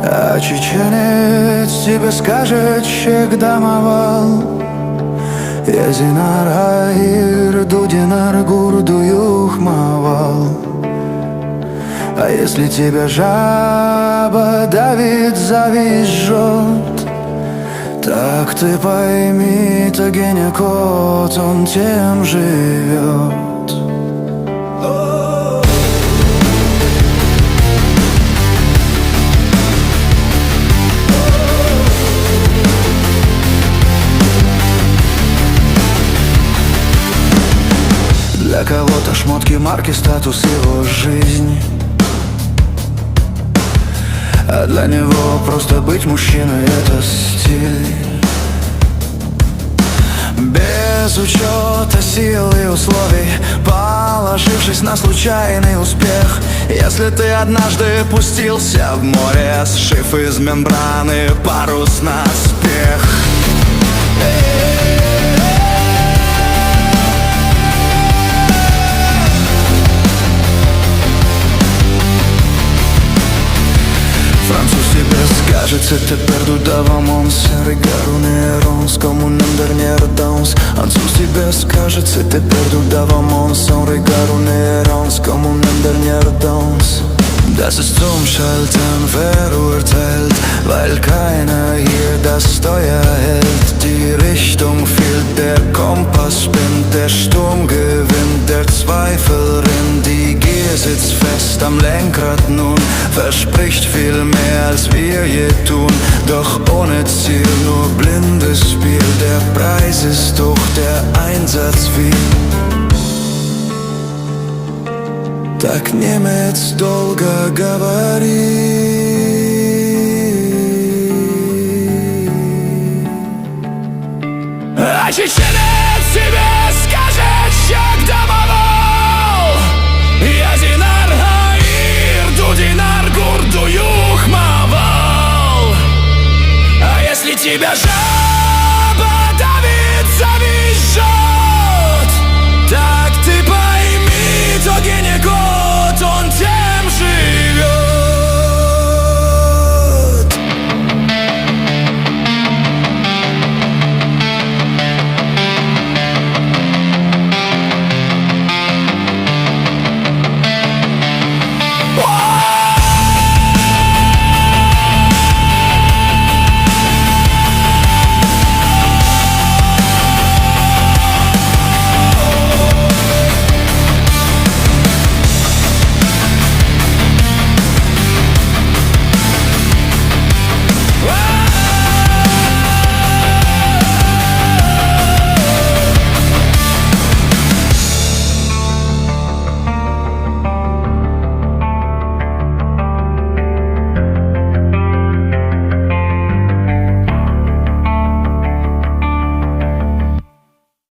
А чеченец тебе скажет чек дамовал. Язинар аир, дудинар гурду юхмавал. А если тебя жаба давит, завизжет, так ты пойми, то генекот, он тем живет. Для кого-то шмотки, марки, статус, его жизнь. А для него просто быть мужчиной — это стиль. Без учета сил и условий, положившись на случайный успех. Если ты однажды пустился в море, сшив из мембраны парус наспех. Француз тебе скажет: c'est perdu devant mon regard un errance comme un dernier danse. Француз тебе скажет: c'est perdu devant mon regard un errance comme un dernier danse. Das ist zum Schalten verurteilt, weil keiner hier das Steuer hält. Die Richtung fehlt, der Kompass spinnt, der Sturm gewinnt, der Zweifel rinnt. Die Gier sitzt fest am Lenkrad nun, verspricht viel mehr als wir je tun. Doch ohne Ziel, nur blindes Spiel. Der Preis ist hoch, der Einsatz viel. Так немец долго говорит, а чеченец тебе скажет чек дамовал. Язинар аир, дудинар гурду юхмавал. А если тебя жаль,